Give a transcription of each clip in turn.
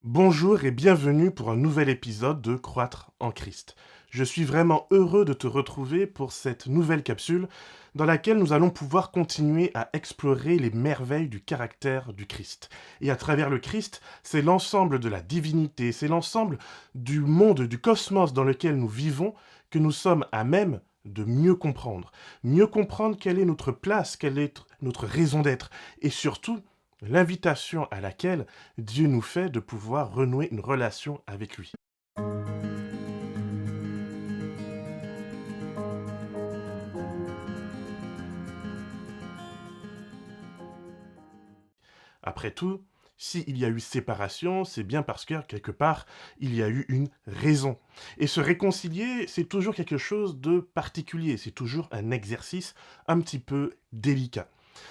Bonjour et bienvenue pour un nouvel épisode de Croître en Christ. Je suis vraiment heureux de te retrouver pour cette nouvelle capsule dans laquelle nous allons pouvoir continuer à explorer les merveilles du caractère du Christ. Et à travers le Christ, c'est l'ensemble de la divinité, c'est l'ensemble du monde, du cosmos dans lequel nous vivons que nous sommes à même de mieux comprendre. Mieux comprendre quelle est notre place, quelle est notre raison d'être et surtout l'invitation à laquelle Dieu nous fait de pouvoir renouer une relation avec lui. Après tout, s'il y a eu séparation, c'est bien parce que, quelque part, il y a eu une raison. Et se réconcilier, c'est toujours quelque chose de particulier, c'est toujours un exercice un petit peu délicat.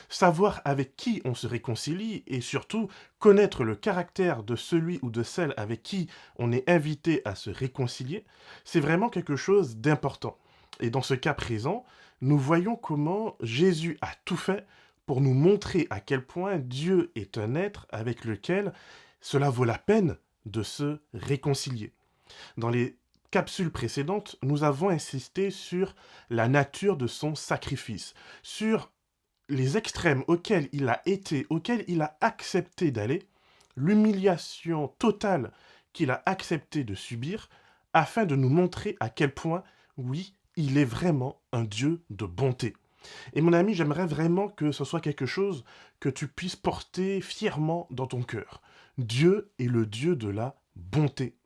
Savoir avec qui on se réconcilie et surtout connaître le caractère de celui ou de celle avec qui on est invité à se réconcilier, c'est vraiment quelque chose d'important. Et dans ce cas présent, nous voyons comment Jésus a tout fait pour nous montrer à quel point Dieu est un être avec lequel cela vaut la peine de se réconcilier. Dans les capsules précédentes, nous avons insisté sur la nature de son sacrifice, sur les extrêmes auxquels il a été, auxquels il a accepté d'aller, l'humiliation totale qu'il a accepté de subir, afin de nous montrer à quel point, oui, il est vraiment un Dieu de bonté. Et mon ami, j'aimerais vraiment que ce soit quelque chose que tu puisses porter fièrement dans ton cœur. Dieu est le Dieu de la bonté.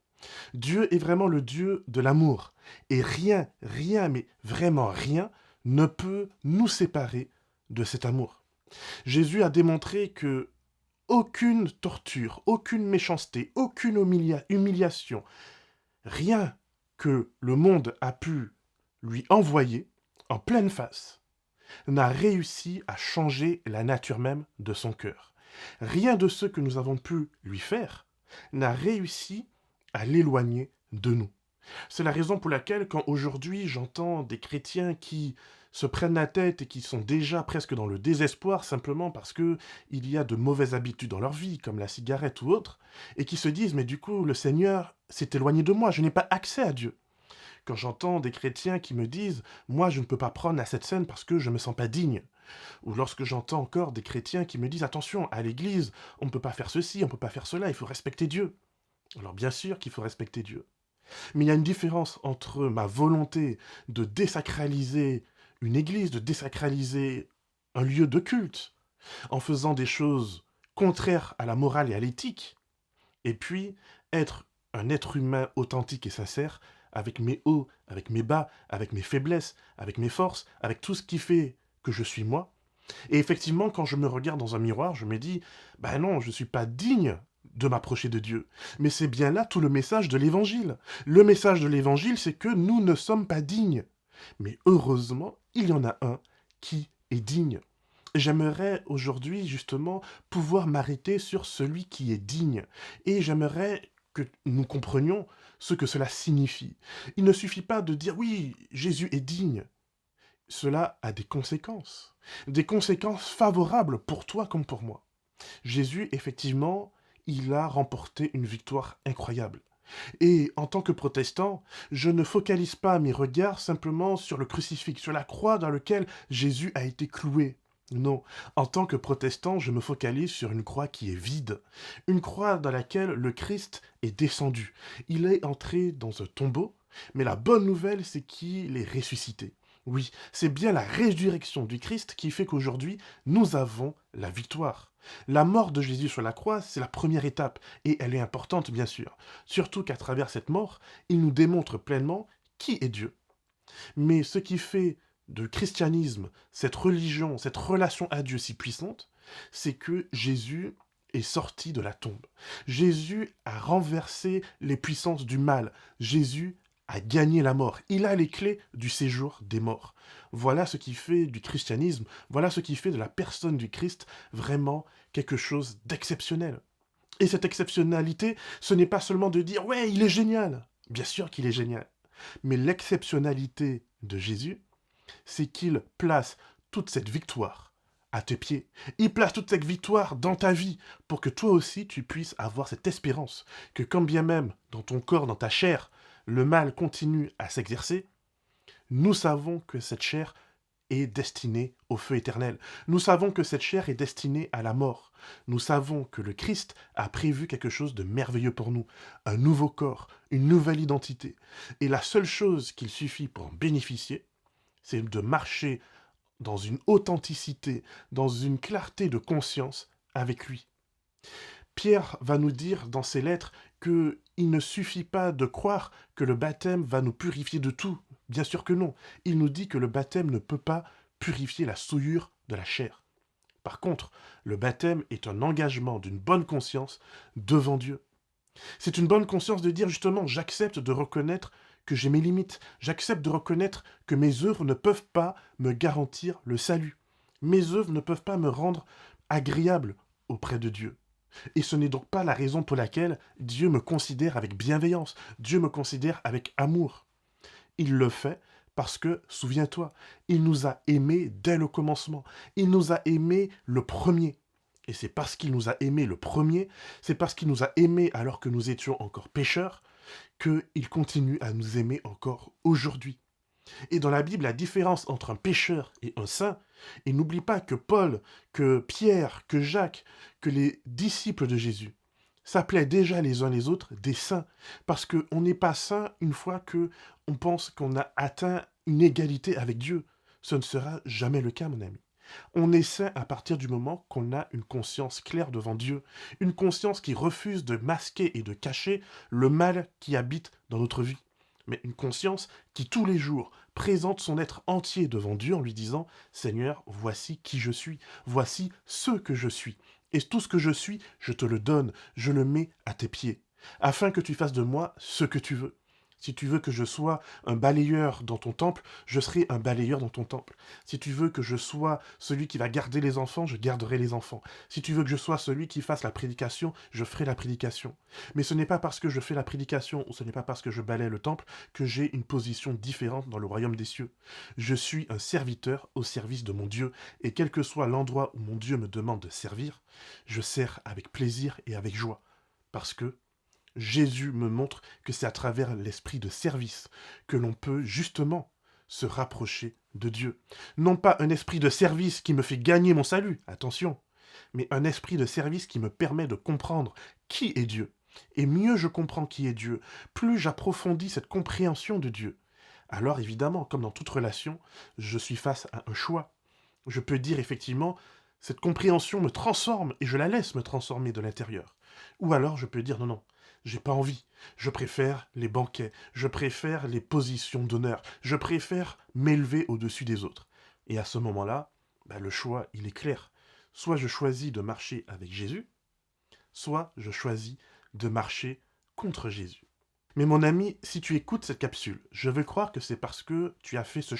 Dieu est vraiment le Dieu de l'amour. Et rien, rien, mais vraiment rien, ne peut nous séparer de cet amour. Jésus a démontré que aucune torture, aucune méchanceté, aucune humiliation, rien que le monde a pu lui envoyer en pleine face, n'a réussi à changer la nature même de son cœur. Rien de ce que nous avons pu lui faire n'a réussi à l'éloigner de nous. C'est la raison pour laquelle, quand aujourd'hui j'entends des chrétiens qui se prennent la tête et qui sont déjà presque dans le désespoir simplement parce que il y a de mauvaises habitudes dans leur vie, comme la cigarette ou autre, et qui se disent mais du coup le Seigneur s'est éloigné de moi, je n'ai pas accès à Dieu. Quand j'entends des chrétiens qui me disent moi je ne peux pas prendre à cette scène parce que je me sens pas digne, ou lorsque j'entends encore des chrétiens qui me disent attention à l'église, on ne peut pas faire ceci, on ne peut pas faire cela, il faut respecter Dieu. Alors bien sûr qu'il faut respecter Dieu. Mais il y a une différence entre ma volonté de désacraliser une église, de désacraliser un lieu de culte, en faisant des choses contraires à la morale et à l'éthique, et puis être un être humain authentique et sincère, avec mes hauts, avec mes bas, avec mes faiblesses, avec mes forces, avec tout ce qui fait que je suis moi. Et effectivement, quand je me regarde dans un miroir, je me dis, ben non, je ne suis pas digne de m'approcher de Dieu. Mais c'est bien là tout le message de l'Évangile. Le message de l'Évangile, c'est que nous ne sommes pas dignes. Mais heureusement, il y en a un qui est digne. J'aimerais aujourd'hui justement pouvoir m'arrêter sur celui qui est digne. Et j'aimerais que nous comprenions ce que cela signifie. Il ne suffit pas de dire oui, Jésus est digne. Cela a des conséquences favorables pour toi comme pour moi. Jésus, effectivement, il a remporté une victoire incroyable. Et en tant que protestant, je ne focalise pas mes regards simplement sur le crucifix, sur la croix dans laquelle Jésus a été cloué. Non, en tant que protestant, je me focalise sur une croix qui est vide, une croix dans laquelle le Christ est descendu. Il est entré dans un tombeau, mais la bonne nouvelle, c'est qu'il est ressuscité. Oui, c'est bien la résurrection du Christ qui fait qu'aujourd'hui, nous avons la victoire. La mort de Jésus sur la croix, c'est la première étape, et elle est importante, bien sûr. Surtout qu'à travers cette mort, il nous démontre pleinement qui est Dieu. Mais ce qui fait de christianisme, cette religion, cette relation à Dieu si puissante, c'est que Jésus est sorti de la tombe. Jésus a renversé les puissances du mal. Jésus a gagné la mort. Il a les clés du séjour des morts. Voilà ce qui fait du christianisme, voilà ce qui fait de la personne du Christ vraiment quelque chose d'exceptionnel. Et cette exceptionnalité, ce n'est pas seulement de dire ouais, il est génial. Bien sûr qu'il est génial. Mais l'exceptionnalité de Jésus, c'est qu'il place toute cette victoire à tes pieds. Il place toute cette victoire dans ta vie pour que toi aussi tu puisses avoir cette espérance que quand bien même dans ton corps, dans ta chair, le mal continue à s'exercer, nous savons que cette chair est destinée au feu éternel. Nous savons que cette chair est destinée à la mort. Nous savons que le Christ a prévu quelque chose de merveilleux pour nous, un nouveau corps, une nouvelle identité. Et la seule chose qu'il suffit pour en bénéficier, c'est de marcher dans une authenticité, dans une clarté de conscience avec lui. Pierre va nous dire dans ses lettres qu'il ne suffit pas de croire que le baptême va nous purifier de tout. Bien sûr que non. Il nous dit que le baptême ne peut pas purifier la souillure de la chair. Par contre, le baptême est un engagement d'une bonne conscience devant Dieu. C'est une bonne conscience de dire justement, j'accepte de reconnaître que j'ai mes limites. J'accepte de reconnaître que mes œuvres ne peuvent pas me garantir le salut. Mes œuvres ne peuvent pas me rendre agréable auprès de Dieu. Et ce n'est donc pas la raison pour laquelle Dieu me considère avec bienveillance, Dieu me considère avec amour. Il le fait parce que, souviens-toi, il nous a aimés dès le commencement. Il nous a aimés le premier. Et c'est parce qu'il nous a aimés le premier, c'est parce qu'il nous a aimés alors que nous étions encore pécheurs, qu'il continue à nous aimer encore aujourd'hui. Et dans la Bible, la différence entre un pécheur et un saint, et n'oublie pas que Paul, que Pierre, que Jacques, que les disciples de Jésus s'appelaient déjà les uns les autres des saints, parce qu'on n'est pas saint une fois que on pense qu'on a atteint une égalité avec Dieu. Ce ne sera jamais le cas, mon ami. On est saint à partir du moment qu'on a une conscience claire devant Dieu, une conscience qui refuse de masquer et de cacher le mal qui habite dans notre vie, mais une conscience qui tous les jours présente son être entier devant Dieu en lui disant « Seigneur, voici qui je suis, voici ce que je suis, et tout ce que je suis, je te le donne, je le mets à tes pieds, afin que tu fasses de moi ce que tu veux. » Si tu veux que je sois un balayeur dans ton temple, je serai un balayeur dans ton temple. Si tu veux que je sois celui qui va garder les enfants, je garderai les enfants. Si tu veux que je sois celui qui fasse la prédication, je ferai la prédication. Mais ce n'est pas parce que je fais la prédication ou ce n'est pas parce que je balaye le temple que j'ai une position différente dans le royaume des cieux. Je suis un serviteur au service de mon Dieu, et quel que soit l'endroit où mon Dieu me demande de servir, je sers avec plaisir et avec joie. Parce que Jésus me montre que c'est à travers l'esprit de service que l'on peut justement se rapprocher de Dieu. Non pas un esprit de service qui me fait gagner mon salut, attention, mais un esprit de service qui me permet de comprendre qui est Dieu. Et mieux je comprends qui est Dieu, plus j'approfondis cette compréhension de Dieu. Alors évidemment, comme dans toute relation, je suis face à un choix. Je peux dire effectivement, cette compréhension me transforme et je la laisse me transformer de l'intérieur. Ou alors je peux dire non, non, j'ai pas envie. Je préfère les banquets, je préfère les positions d'honneur, je préfère m'élever au-dessus des autres. Et à ce moment-là, le choix, il est clair. Soit je choisis de marcher avec Jésus, soit je choisis de marcher contre Jésus. Mais mon ami, si tu écoutes cette capsule, je veux croire que c'est parce que tu as fait ce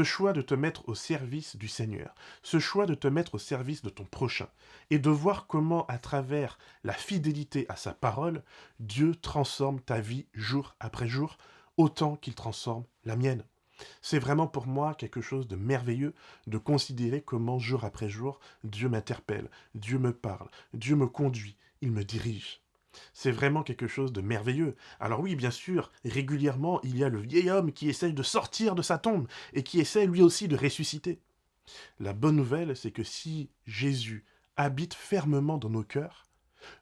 choix de te mettre au service du Seigneur, ce choix de te mettre au service de ton prochain, et de voir comment, à travers la fidélité à sa parole, Dieu transforme ta vie jour après jour, autant qu'il transforme la mienne. C'est vraiment pour moi quelque chose de merveilleux de considérer comment jour après jour Dieu m'interpelle, Dieu me parle, Dieu me conduit, il me dirige. C'est vraiment quelque chose de merveilleux. Alors oui, bien sûr, régulièrement, il y a le vieil homme qui essaye de sortir de sa tombe et qui essaie lui aussi de ressusciter. La bonne nouvelle, c'est que si Jésus habite fermement dans nos cœurs,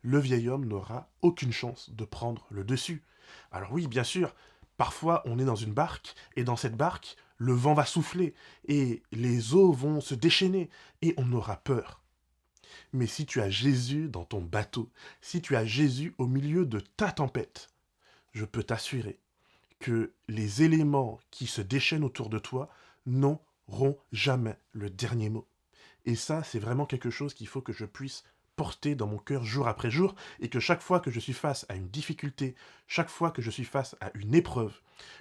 le vieil homme n'aura aucune chance de prendre le dessus. Alors oui, bien sûr, parfois on est dans une barque, et dans cette barque, le vent va souffler, et les eaux vont se déchaîner, et on aura peur. Mais si tu as Jésus dans ton bateau, si tu as Jésus au milieu de ta tempête, je peux t'assurer que les éléments qui se déchaînent autour de toi n'auront jamais le dernier mot. Et ça, c'est vraiment quelque chose qu'il faut que je puisse porter dans mon cœur jour après jour, et que chaque fois que je suis face à une difficulté, chaque fois que je suis face à une épreuve,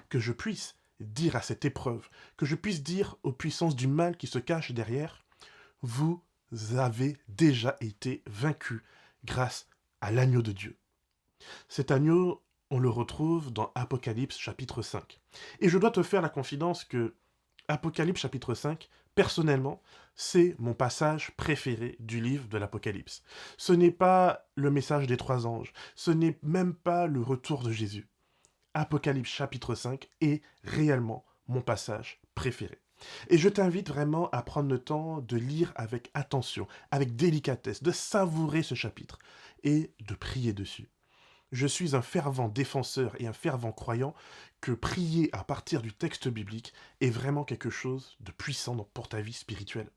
que je puisse dire à cette épreuve, que je puisse dire aux puissances du mal qui se cachent derrière, vous avez déjà été vaincus grâce à l'agneau de Dieu. Cet agneau, on le retrouve dans Apocalypse chapitre 5. Et je dois te faire la confidence que Apocalypse chapitre 5 Personnellement, c'est mon passage préféré du livre de l'Apocalypse. Ce n'est pas le message des trois anges, ce n'est même pas le retour de Jésus. Apocalypse chapitre 5 est réellement mon passage préféré. Et je t'invite vraiment à prendre le temps de lire avec attention, avec délicatesse, de savourer ce chapitre et de prier dessus. Je suis un fervent défenseur et un fervent croyant que prier à partir du texte biblique est vraiment quelque chose de puissant pour ta vie spirituelle.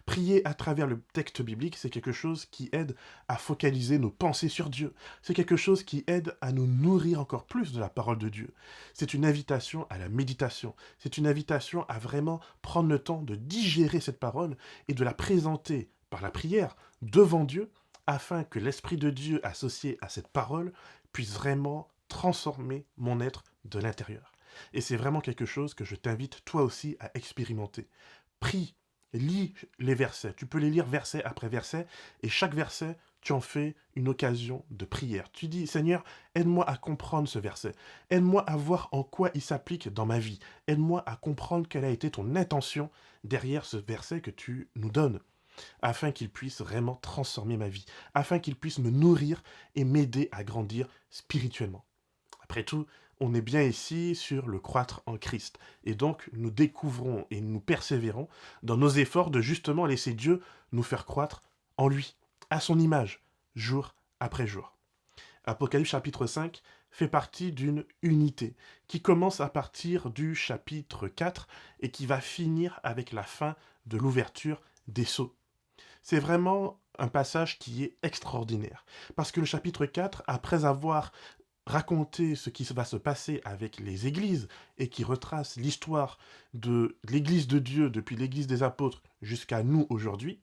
Prier à travers le texte biblique, c'est quelque chose qui aide à focaliser nos pensées sur Dieu. C'est quelque chose qui aide à nous nourrir encore plus de la parole de Dieu. C'est une invitation à la méditation. C'est une invitation à vraiment prendre le temps de digérer cette parole et de la présenter par la prière devant Dieu afin que l'Esprit de Dieu associé à cette parole puisse vraiment transformer mon être de l'intérieur. Et c'est vraiment quelque chose que je t'invite toi aussi à expérimenter. Prie. Lis les versets. Tu peux les lire verset après verset, et chaque verset, tu en fais une occasion de prière. Tu dis, Seigneur, aide-moi à comprendre ce verset. Aide-moi à voir en quoi il s'applique dans ma vie. Aide-moi à comprendre quelle a été ton intention derrière ce verset que tu nous donnes, afin qu'il puisse vraiment transformer ma vie, afin qu'il puisse me nourrir et m'aider à grandir spirituellement. Après tout, on est bien ici sur le croître en Christ. Et donc, nous découvrons et nous persévérons dans nos efforts de justement laisser Dieu nous faire croître en lui, à son image, jour après jour. Apocalypse chapitre 5 fait partie d'une unité qui commence à partir du chapitre 4 et qui va finir avec la fin de l'ouverture des sceaux. C'est vraiment un passage qui est extraordinaire. Parce que le chapitre 4, après avoir raconté ce qui va se passer avec les églises et qui retrace l'histoire de l'église de Dieu depuis l'église des apôtres jusqu'à nous aujourd'hui,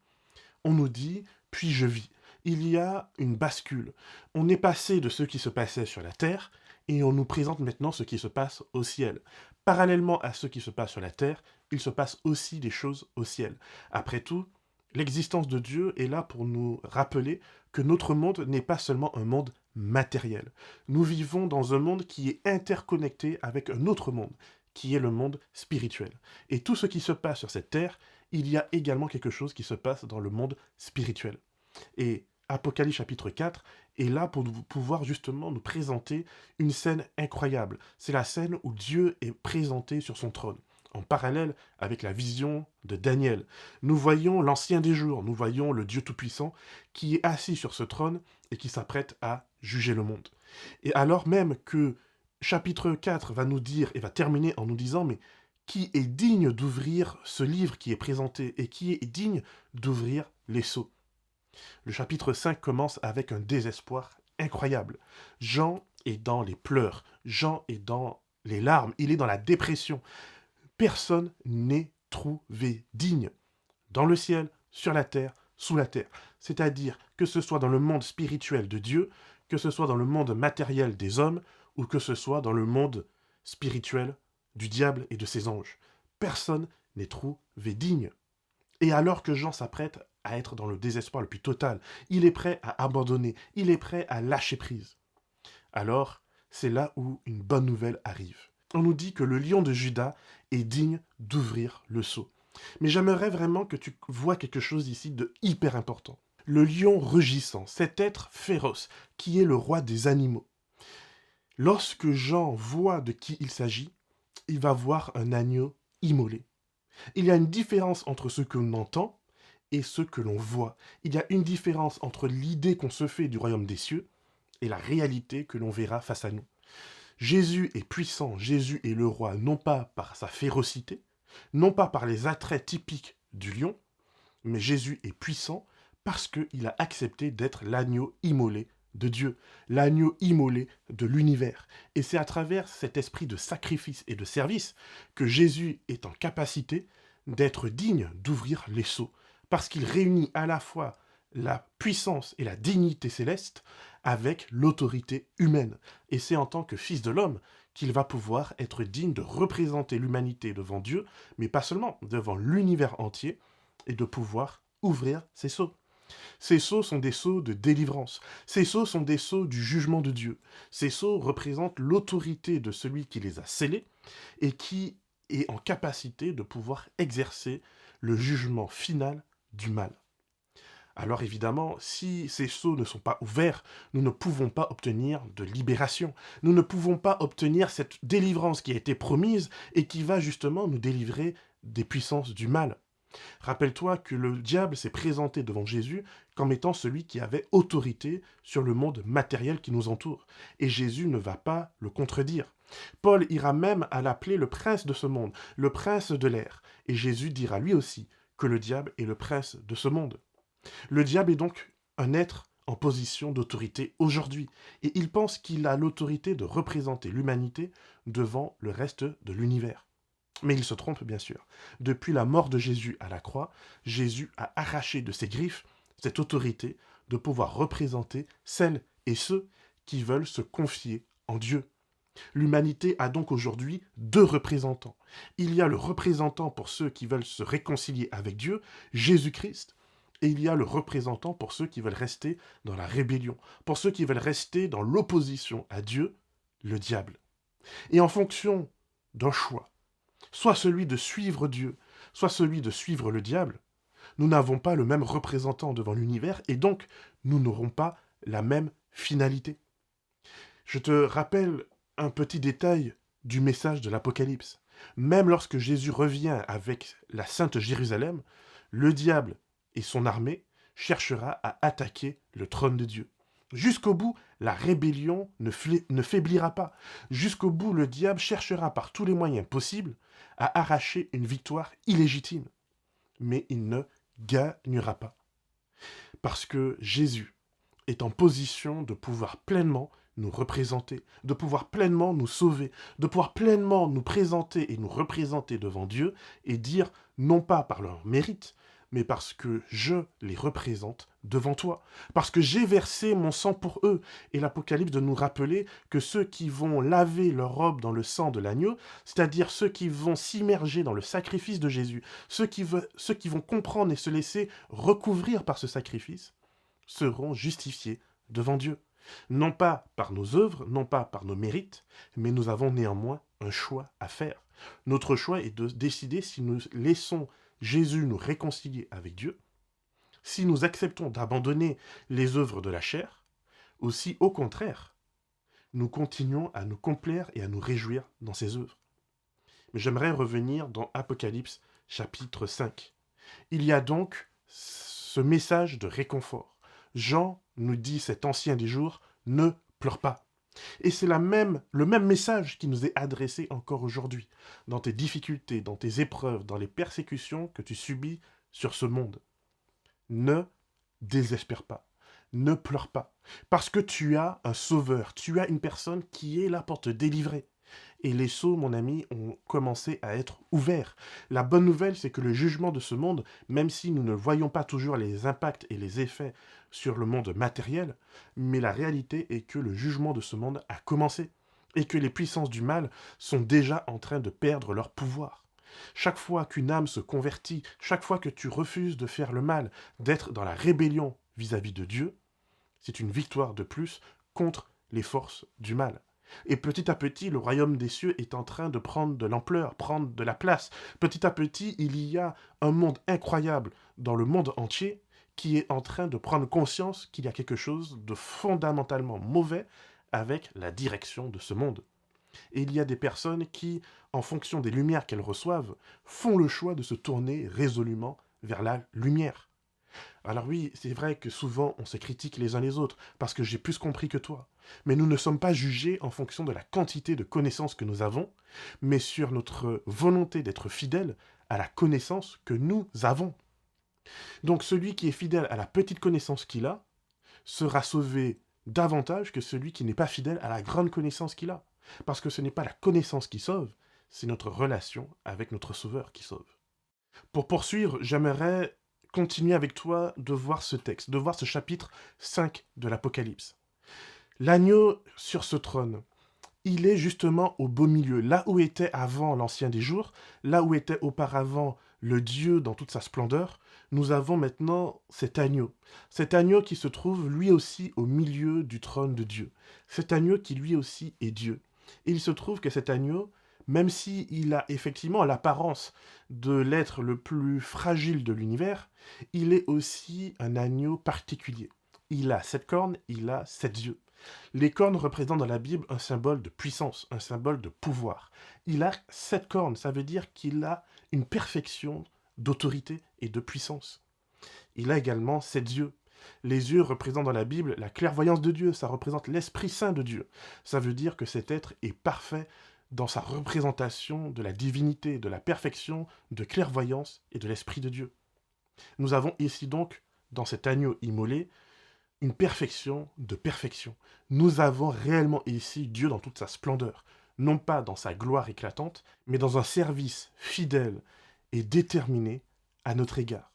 on nous dit, puis je vis. Il y a une bascule. On est passé de ce qui se passait sur la terre et on nous présente maintenant ce qui se passe au ciel. Parallèlement à ce qui se passe sur la terre, il se passe aussi des choses au ciel. Après tout, l'existence de Dieu est là pour nous rappeler que notre monde n'est pas seulement un monde matériel. Nous vivons dans un monde qui est interconnecté avec un autre monde, qui est le monde spirituel. Et tout ce qui se passe sur cette terre, il y a également quelque chose qui se passe dans le monde spirituel. Et Apocalypse chapitre 4 est là pour pouvoir justement nous présenter une scène incroyable. C'est la scène où Dieu est présenté sur son trône. En parallèle avec la vision de Daniel, nous voyons l'ancien des jours, nous voyons le Dieu Tout-Puissant qui est assis sur ce trône et qui s'apprête à juger le monde. Et alors même que chapitre 4 va nous dire et va terminer en nous disant mais qui est digne d'ouvrir ce livre qui est présenté et qui est digne d'ouvrir les sceaux. Le chapitre 5 commence avec un désespoir incroyable. Jean est dans les pleurs, Jean est dans les larmes, il est dans la dépression. Personne n'est trouvé digne dans le ciel, sur la terre, sous la terre. C'est-à-dire que ce soit dans le monde spirituel de Dieu, que ce soit dans le monde matériel des hommes, ou que ce soit dans le monde spirituel du diable et de ses anges. Personne n'est trouvé digne. Et alors que Jean s'apprête à être dans le désespoir le plus total, il est prêt à abandonner, il est prêt à lâcher prise. Alors, c'est là où une bonne nouvelle arrive. On nous dit que le lion de Juda est digne d'ouvrir le sceau. Mais j'aimerais vraiment que tu vois quelque chose ici de hyper important. Le lion rugissant, cet être féroce, qui est le roi des animaux. Lorsque Jean voit de qui il s'agit, il va voir un agneau immolé. Il y a une différence entre ce que l'on entend et ce que l'on voit. Il y a une différence entre l'idée qu'on se fait du royaume des cieux et la réalité que l'on verra face à nous. Jésus est puissant, Jésus est le roi, non pas par sa férocité, non pas par les attraits typiques du lion, mais Jésus est puissant parce qu'il a accepté d'être l'agneau immolé de Dieu, l'agneau immolé de l'univers. Et c'est à travers cet esprit de sacrifice et de service que Jésus est en capacité d'être digne d'ouvrir les sceaux, parce qu'il réunit à la fois la puissance et la dignité céleste avec l'autorité humaine. Et c'est en tant que fils de l'homme qu'il va pouvoir être digne de représenter l'humanité devant Dieu, mais pas seulement, devant l'univers entier, et de pouvoir ouvrir ses sceaux. Ces sceaux sont des sceaux de délivrance. Ces sceaux sont des sceaux du jugement de Dieu. Ces sceaux représentent l'autorité de celui qui les a scellés et qui est en capacité de pouvoir exercer le jugement final du mal. Alors évidemment, si ces sceaux ne sont pas ouverts, nous ne pouvons pas obtenir de libération. Nous ne pouvons pas obtenir cette délivrance qui a été promise et qui va justement nous délivrer des puissances du mal. Rappelle-toi que le diable s'est présenté devant Jésus comme étant celui qui avait autorité sur le monde matériel qui nous entoure. Et Jésus ne va pas le contredire. Paul ira même à l'appeler le prince de ce monde, le prince de l'air. Et Jésus dira lui aussi que le diable est le prince de ce monde. Le diable est donc un être en position d'autorité aujourd'hui, et il pense qu'il a l'autorité de représenter l'humanité devant le reste de l'univers. Mais il se trompe bien sûr. Depuis la mort de Jésus à la croix, Jésus a arraché de ses griffes cette autorité de pouvoir représenter celles et ceux qui veulent se confier en Dieu. L'humanité a donc aujourd'hui deux représentants. Il y a le représentant pour ceux qui veulent se réconcilier avec Dieu, Jésus-Christ, et il y a le représentant pour ceux qui veulent rester dans la rébellion, pour ceux qui veulent rester dans l'opposition à Dieu, le diable. Et en fonction d'un choix, soit celui de suivre Dieu, soit celui de suivre le diable, nous n'avons pas le même représentant devant l'univers et donc nous n'aurons pas la même finalité. Je te rappelle un petit détail du message de l'Apocalypse. Même lorsque Jésus revient avec la Sainte Jérusalem, le diable et son armée cherchera à attaquer le trône de Dieu. Jusqu'au bout, la rébellion ne faiblira pas. Jusqu'au bout, le diable cherchera par tous les moyens possibles à arracher une victoire illégitime. Mais il ne gagnera pas. Parce que Jésus est en position de pouvoir pleinement nous représenter, de pouvoir pleinement nous sauver, de pouvoir pleinement nous présenter et nous représenter devant Dieu et dire, non pas par leur mérite, mais parce que je les représente devant toi, parce que j'ai versé mon sang pour eux. Et l'Apocalypse de nous rappeler que ceux qui vont laver leur robe dans le sang de l'agneau, c'est-à-dire ceux qui vont s'immerger dans le sacrifice de Jésus, ceux qui vont comprendre et se laisser recouvrir par ce sacrifice, seront justifiés devant Dieu. Non pas par nos œuvres, non pas par nos mérites, mais nous avons néanmoins un choix à faire. Notre choix est de décider si nous laissons Jésus nous réconcilier avec Dieu, si nous acceptons d'abandonner les œuvres de la chair, ou si, au contraire, nous continuons à nous complaire et à nous réjouir dans ses œuvres. Mais j'aimerais revenir dans Apocalypse chapitre 5. Il y a donc ce message de réconfort. Jean nous dit, cet ancien des jours, ne pleure pas. Et c'est le même message qui nous est adressé encore aujourd'hui, dans tes difficultés, dans tes épreuves, dans les persécutions que tu subis sur ce monde. Ne désespère pas, ne pleure pas, parce que tu as un sauveur, tu as une personne qui est là pour te délivrer. Et les sceaux, mon ami, ont commencé à être ouverts. La bonne nouvelle, c'est que le jugement de ce monde, même si nous ne voyons pas toujours les impacts et les effets sur le monde matériel, mais la réalité est que le jugement de ce monde a commencé et que les puissances du mal sont déjà en train de perdre leur pouvoir. Chaque fois qu'une âme se convertit, chaque fois que tu refuses de faire le mal, d'être dans la rébellion vis-à-vis de Dieu, c'est une victoire de plus contre les forces du mal. Et petit à petit, le royaume des cieux est en train de prendre de l'ampleur, prendre de la place. Petit à petit, il y a un monde incroyable dans le monde entier qui est en train de prendre conscience qu'il y a quelque chose de fondamentalement mauvais avec la direction de ce monde. Et il y a des personnes qui, en fonction des lumières qu'elles reçoivent, font le choix de se tourner résolument vers la lumière. Alors oui, c'est vrai que souvent on se critique les uns les autres, parce que j'ai plus compris que toi. Mais nous ne sommes pas jugés en fonction de la quantité de connaissances que nous avons, mais sur notre volonté d'être fidèle à la connaissance que nous avons. Donc celui qui est fidèle à la petite connaissance qu'il a, sera sauvé davantage que celui qui n'est pas fidèle à la grande connaissance qu'il a. Parce que ce n'est pas la connaissance qui sauve, c'est notre relation avec notre Sauveur qui sauve. Pour poursuivre, j'aimerais continuer avec toi de voir ce texte, de voir ce chapitre 5 de l'Apocalypse. L'agneau sur ce trône, il est justement au beau milieu, là où était avant l'Ancien des Jours, là où était auparavant le Dieu dans toute sa splendeur, nous avons maintenant cet agneau qui se trouve lui aussi au milieu du trône de Dieu, cet agneau qui lui aussi est Dieu. Et il se trouve que cet agneau Même si il a effectivement l'apparence de l'être le plus fragile de l'univers, il est aussi un agneau particulier. Il a 7 cornes, il a 7 yeux. Les cornes représentent dans la Bible un symbole de puissance, un symbole de pouvoir. Il a 7 cornes, ça veut dire qu'il a une perfection d'autorité et de puissance. Il a également 7 yeux. Les yeux représentent dans la Bible la clairvoyance de Dieu, ça représente l'Esprit Saint de Dieu. Ça veut dire que cet être est parfait dans sa représentation de la divinité, de la perfection, de clairvoyance et de l'Esprit de Dieu. Nous avons ici donc, dans cet agneau immolé, une perfection de perfection. Nous avons réellement ici Dieu dans toute sa splendeur, non pas dans sa gloire éclatante, mais dans un service fidèle et déterminé à notre égard.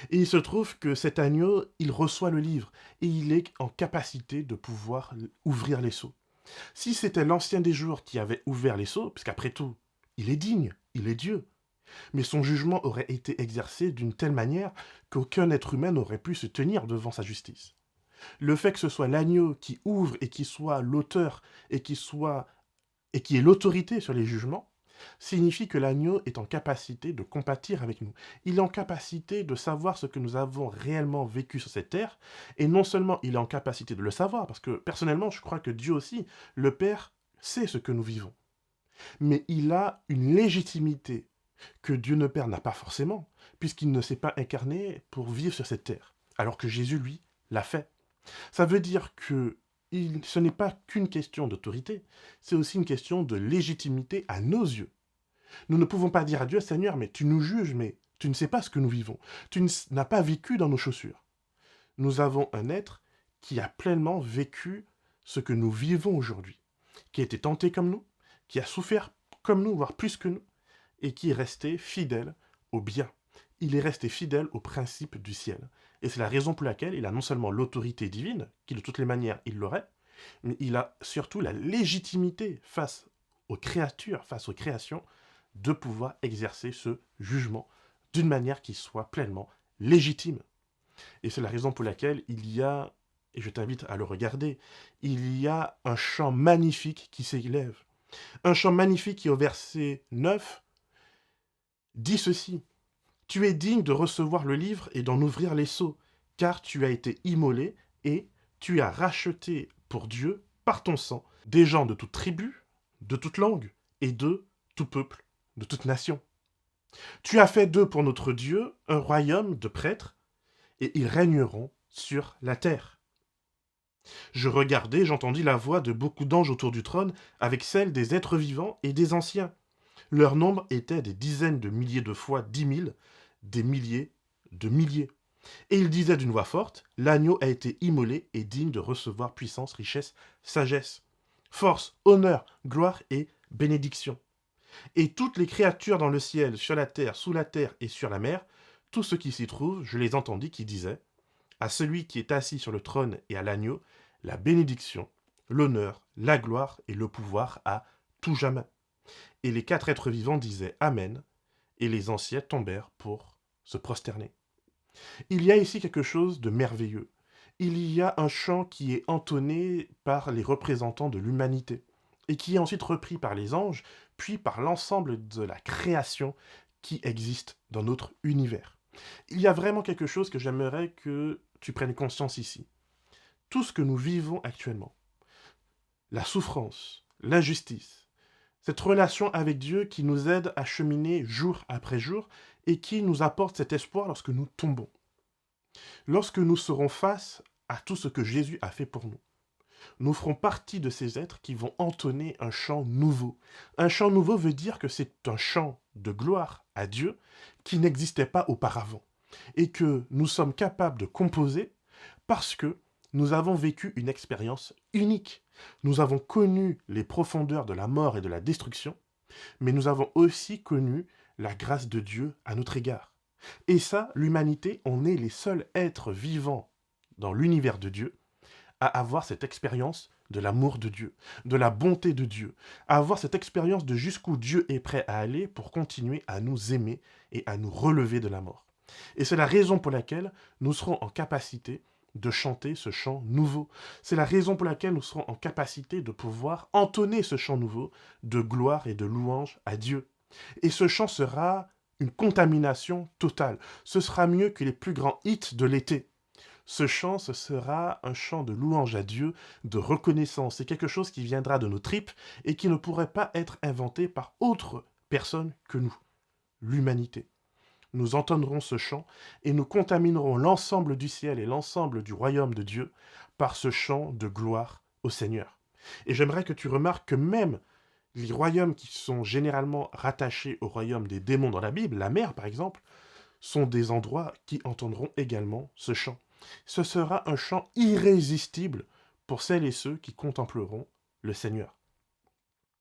Et il se trouve que cet agneau, il reçoit le livre et il est en capacité de pouvoir ouvrir les sceaux. Si c'était l'ancien des jours qui avait ouvert les sceaux, puisqu'après tout, il est digne, il est Dieu, mais son jugement aurait été exercé d'une telle manière qu'aucun être humain n'aurait pu se tenir devant sa justice. Le fait que ce soit l'agneau qui ouvre et qui soit l'auteur et qui ait l'autorité sur les jugements, signifie que l'agneau est en capacité de compatir avec nous. Il est en capacité de savoir ce que nous avons réellement vécu sur cette terre, et non seulement il est en capacité de le savoir, parce que personnellement, je crois que Dieu aussi, le Père, sait ce que nous vivons. Mais il a une légitimité que Dieu le Père n'a pas forcément, puisqu'il ne s'est pas incarné pour vivre sur cette terre, alors que Jésus, lui, l'a fait. Ça veut dire que ce n'est pas qu'une question d'autorité, c'est aussi une question de légitimité à nos yeux. Nous ne pouvons pas dire à Dieu, Seigneur, mais tu nous juges, mais tu ne sais pas ce que nous vivons. N'as pas vécu dans nos chaussures. Nous avons un être qui a pleinement vécu ce que nous vivons aujourd'hui, qui a été tenté comme nous, qui a souffert comme nous, voire plus que nous, et qui est resté fidèle au bien. Il est resté fidèle aux principes du ciel. Et c'est la raison pour laquelle il a non seulement l'autorité divine, qui de toutes les manières il l'aurait, mais il a surtout la légitimité face aux créatures, face aux créations, de pouvoir exercer ce jugement d'une manière qui soit pleinement légitime. Et c'est la raison pour laquelle il y a, et je t'invite à le regarder, il y a un chant magnifique qui s'élève. Un chant magnifique qui, au verset 9, dit ceci. Tu es digne de recevoir le livre et d'en ouvrir les sceaux, car tu as été immolé et tu as racheté pour Dieu, par ton sang, des gens de toute tribu, de toute langue et de tout peuple, de toute nation. Tu as fait d'eux pour notre Dieu un royaume de prêtres, et ils régneront sur la terre. Je regardai, j'entendis la voix de beaucoup d'anges autour du trône, avec celle des êtres vivants et des anciens. Leur nombre était des dizaines de milliers de fois 10 000, des milliers de milliers. Et ils disaient d'une voix forte, l'agneau a été immolé et digne de recevoir puissance, richesse, sagesse, force, honneur, gloire et bénédiction. Et toutes les créatures dans le ciel, sur la terre, sous la terre et sur la mer, tout ce qui s'y trouve, je les entendis qui disaient, à celui qui est assis sur le trône et à l'agneau, la bénédiction, l'honneur, la gloire et le pouvoir à tout jamais. Et les 4 êtres vivants disaient Amen, et les anciens tombèrent pour se prosterner. Il y a ici quelque chose de merveilleux. Il y a un chant qui est entonné par les représentants de l'humanité, et qui est ensuite repris par les anges, puis par l'ensemble de la création qui existe dans notre univers. Il y a vraiment quelque chose que j'aimerais que tu prennes conscience ici. Tout ce que nous vivons actuellement, la souffrance, l'injustice, cette relation avec Dieu qui nous aide à cheminer jour après jour et qui nous apporte cet espoir lorsque nous tombons. Lorsque nous serons face à tout ce que Jésus a fait pour nous, nous ferons partie de ces êtres qui vont entonner un chant nouveau. Un chant nouveau veut dire que c'est un chant de gloire à Dieu qui n'existait pas auparavant et que nous sommes capables de composer parce que nous avons vécu une expérience unique. Nous avons connu les profondeurs de la mort et de la destruction, mais nous avons aussi connu la grâce de Dieu à notre égard. Et ça, l'humanité, on est les seuls êtres vivants dans l'univers de Dieu à avoir cette expérience de l'amour de Dieu, de la bonté de Dieu, à avoir cette expérience de jusqu'où Dieu est prêt à aller pour continuer à nous aimer et à nous relever de la mort. Et c'est la raison pour laquelle nous serons en capacité de chanter ce chant nouveau. C'est la raison pour laquelle nous serons en capacité de pouvoir entonner ce chant nouveau de gloire et de louange à Dieu. Et ce chant sera une contamination totale. Ce sera mieux que les plus grands hits de l'été. Ce chant, ce sera un chant de louange à Dieu, de reconnaissance. C'est quelque chose qui viendra de nos tripes et qui ne pourrait pas être inventé par autre personne que nous, l'humanité. Nous entendrons ce chant et nous contaminerons l'ensemble du ciel et l'ensemble du royaume de Dieu par ce chant de gloire au Seigneur. Et j'aimerais que tu remarques que même les royaumes qui sont généralement rattachés au royaume des démons dans la Bible, la mer par exemple, sont des endroits qui entendront également ce chant. Ce sera un chant irrésistible pour celles et ceux qui contempleront le Seigneur.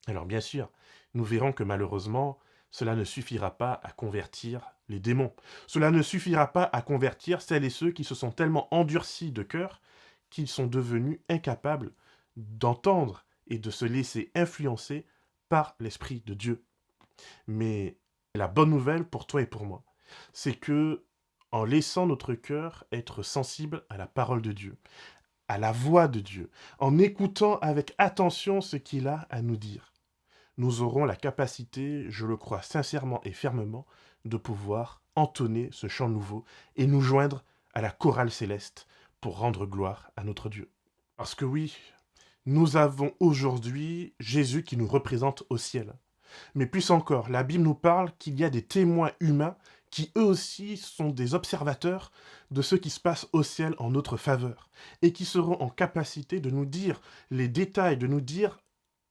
Alors bien sûr, nous verrons que malheureusement, cela ne suffira pas à convertir les démons. Cela ne suffira pas à convertir celles et ceux qui se sont tellement endurcis de cœur qu'ils sont devenus incapables d'entendre et de se laisser influencer par l'Esprit de Dieu. Mais la bonne nouvelle pour toi et pour moi, c'est que en laissant notre cœur être sensible à la parole de Dieu, à la voix de Dieu, en écoutant avec attention ce qu'il a à nous dire, nous aurons la capacité, je le crois sincèrement et fermement, de pouvoir entonner ce chant nouveau et nous joindre à la chorale céleste pour rendre gloire à notre Dieu. Parce que oui, nous avons aujourd'hui Jésus qui nous représente au ciel. Mais plus encore, la Bible nous parle qu'il y a des témoins humains qui eux aussi sont des observateurs de ce qui se passe au ciel en notre faveur et qui seront en capacité de nous dire les détails, de nous dire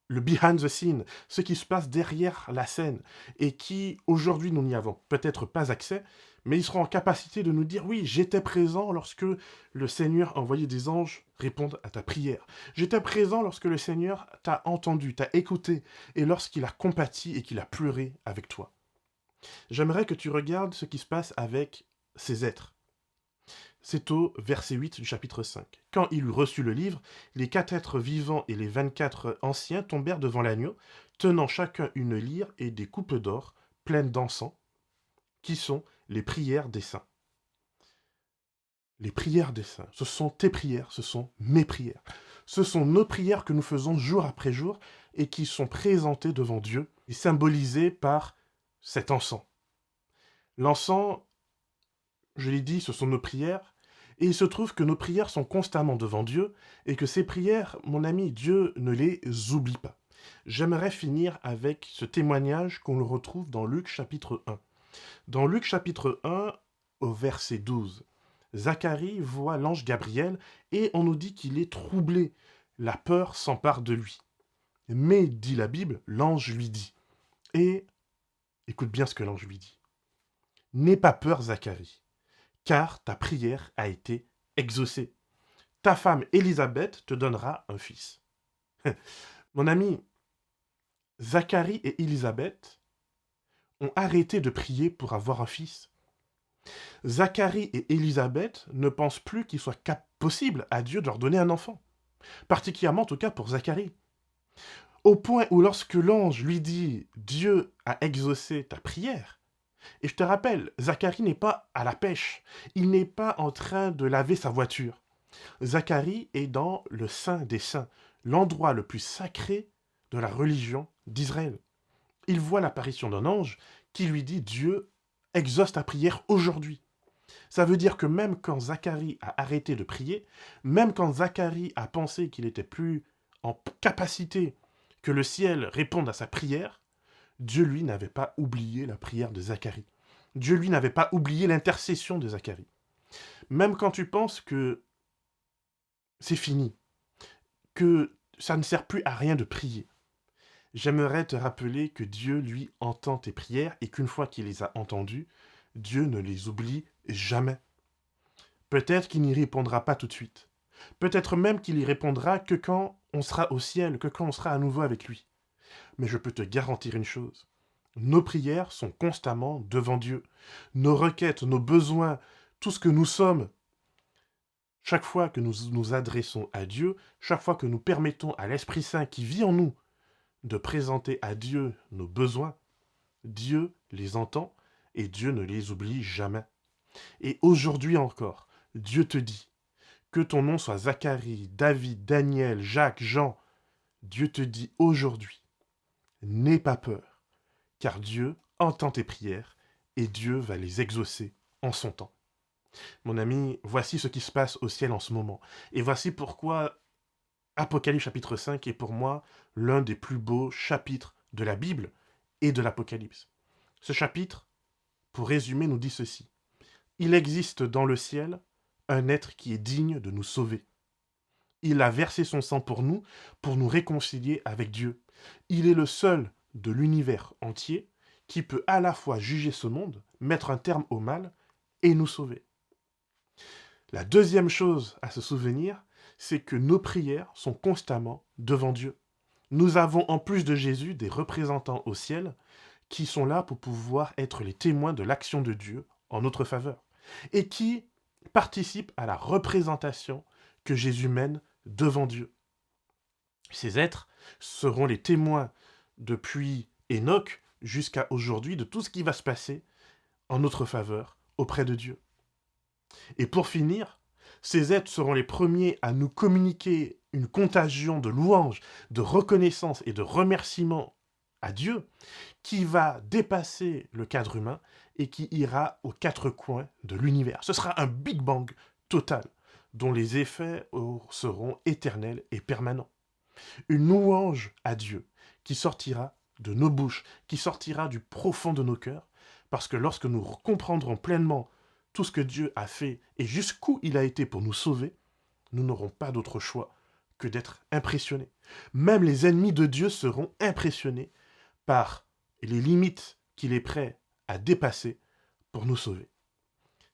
le behind the scene, ce qui se passe derrière la scène, et qui, aujourd'hui, nous n'y avons peut-être pas accès, mais ils seront en capacité de nous dire, oui, j'étais présent lorsque le Seigneur a envoyé des anges répondre à ta prière. J'étais présent lorsque le Seigneur t'a entendu, t'a écouté, et lorsqu'il a compati et qu'il a pleuré avec toi. J'aimerais que tu regardes ce qui se passe avec ces êtres. C'est au verset 8 du chapitre 5. Quand il eut reçu le livre, les 4 êtres vivants et les 24 anciens tombèrent devant l'agneau, tenant chacun une lyre et des coupes d'or pleines d'encens, qui sont les prières des saints. Les prières des saints, ce sont tes prières, ce sont mes prières. Ce sont nos prières que nous faisons jour après jour et qui sont présentées devant Dieu et symbolisées par cet encens. L'encens, je l'ai dit, ce sont nos prières. Et il se trouve que nos prières sont constamment devant Dieu et que ces prières, mon ami, Dieu ne les oublie pas. J'aimerais finir avec ce témoignage qu'on le retrouve dans Luc chapitre 1. Dans Luc chapitre 1, au verset 12, Zacharie voit l'ange Gabriel et on nous dit qu'il est troublé. La peur s'empare de lui. Mais, dit la Bible, l'ange lui dit. Et écoute bien ce que l'ange lui dit. N'aie pas peur, Zacharie, car ta prière a été exaucée. Ta femme Élisabeth te donnera un fils. Mon ami, Zacharie et Élisabeth ont arrêté de prier pour avoir un fils. Zacharie et Élisabeth ne pensent plus qu'il soit possible à Dieu de leur donner un enfant. Particulièrement en tout cas pour Zacharie. Au point où lorsque l'ange lui dit « Dieu a exaucé ta prière », et je te rappelle, Zacharie n'est pas à la pêche, il n'est pas en train de laver sa voiture. Zacharie est dans le Saint des Saints, l'endroit le plus sacré de la religion d'Israël. Il voit l'apparition d'un ange qui lui dit « Dieu exauce ta prière aujourd'hui ». Ça veut dire que même quand Zacharie a arrêté de prier, même quand Zacharie a pensé qu'il n'était plus en capacité que le ciel réponde à sa prière, Dieu, lui, n'avait pas oublié la prière de Zacharie. Dieu, lui, n'avait pas oublié l'intercession de Zacharie. Même quand tu penses que c'est fini, que ça ne sert plus à rien de prier, j'aimerais te rappeler que Dieu, lui, entend tes prières et qu'une fois qu'il les a entendues, Dieu ne les oublie jamais. Peut-être qu'il n'y répondra pas tout de suite. Peut-être même qu'il y répondra que quand on sera au ciel, que quand on sera à nouveau avec lui. Mais je peux te garantir une chose. Nos prières sont constamment devant Dieu. Nos requêtes, nos besoins, tout ce que nous sommes, chaque fois que nous nous adressons à Dieu, chaque fois que nous permettons à l'Esprit Saint qui vit en nous de présenter à Dieu nos besoins, Dieu les entend et Dieu ne les oublie jamais. Et aujourd'hui encore, Dieu te dit Que ton nom soit Zacharie, David, Daniel, Jacques, Jean, Dieu te dit aujourd'hui, n'aie pas peur, car Dieu entend tes prières et Dieu va les exaucer en son temps. Mon ami, voici ce qui se passe au ciel en ce moment. Et voici pourquoi Apocalypse chapitre 5 est pour moi l'un des plus beaux chapitres de la Bible et de l'Apocalypse. Ce chapitre, pour résumer, nous dit ceci. Il existe dans le ciel un être qui est digne de nous sauver. Il a versé son sang pour nous réconcilier avec Dieu. Il est le seul de l'univers entier qui peut à la fois juger ce monde, mettre un terme au mal et nous sauver. La deuxième chose à se souvenir, c'est que nos prières sont constamment devant Dieu. Nous avons en plus de Jésus des représentants au ciel qui sont là pour pouvoir être les témoins de l'action de Dieu en notre faveur et qui participent à la représentation que Jésus mène devant Dieu. Ces êtres seront les témoins depuis Enoch jusqu'à aujourd'hui de tout ce qui va se passer en notre faveur auprès de Dieu. Et pour finir, ces êtres seront les premiers à nous communiquer une contagion de louanges, de reconnaissance et de remerciements à Dieu qui va dépasser le cadre humain et qui ira aux quatre coins de l'univers. Ce sera un Big Bang total dont les effets seront éternels et permanents. Une louange à Dieu qui sortira de nos bouches, qui sortira du profond de nos cœurs, parce que lorsque nous comprendrons pleinement tout ce que Dieu a fait et jusqu'où il a été pour nous sauver, nous n'aurons pas d'autre choix que d'être impressionnés. Même les ennemis de Dieu seront impressionnés par les limites qu'il est prêt à dépasser pour nous sauver.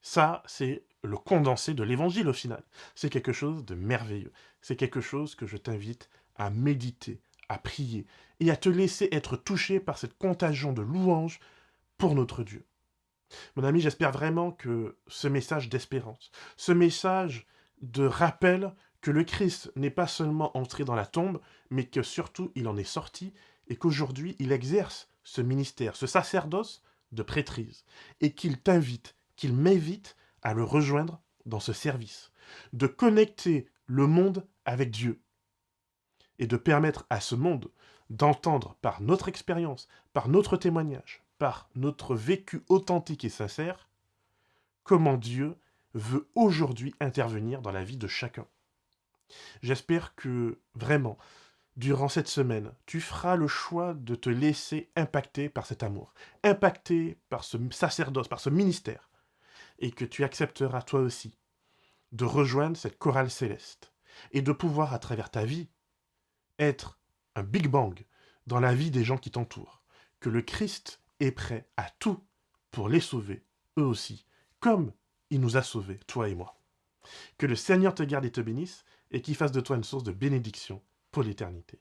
Ça, c'est le condensé de l'évangile au final. C'est quelque chose de merveilleux. C'est quelque chose que je t'invite à méditer, à prier et à te laisser être touché par cette contagion de louanges pour notre Dieu. Mon ami, j'espère vraiment que ce message d'espérance, ce message de rappel que le Christ n'est pas seulement entré dans la tombe, mais que surtout il en est sorti et qu'aujourd'hui il exerce ce ministère, ce sacerdoce de prêtrise, et qu'il t'invite, qu'il m'invite à le rejoindre dans ce service, de connecter le monde avec Dieu et de permettre à ce monde d'entendre par notre expérience, par notre témoignage, par notre vécu authentique et sincère, comment Dieu veut aujourd'hui intervenir dans la vie de chacun. J'espère que, vraiment, durant cette semaine, tu feras le choix de te laisser impacter par cet amour, impacter par ce sacerdoce, par ce ministère, et que tu accepteras toi aussi de rejoindre cette chorale céleste, et de pouvoir, à travers ta vie, être un Big Bang dans la vie des gens qui t'entourent, que le Christ est prêt à tout pour les sauver, eux aussi, comme il nous a sauvés, toi et moi. Que le Seigneur te garde et te bénisse, et qu'il fasse de toi une source de bénédiction pour l'éternité.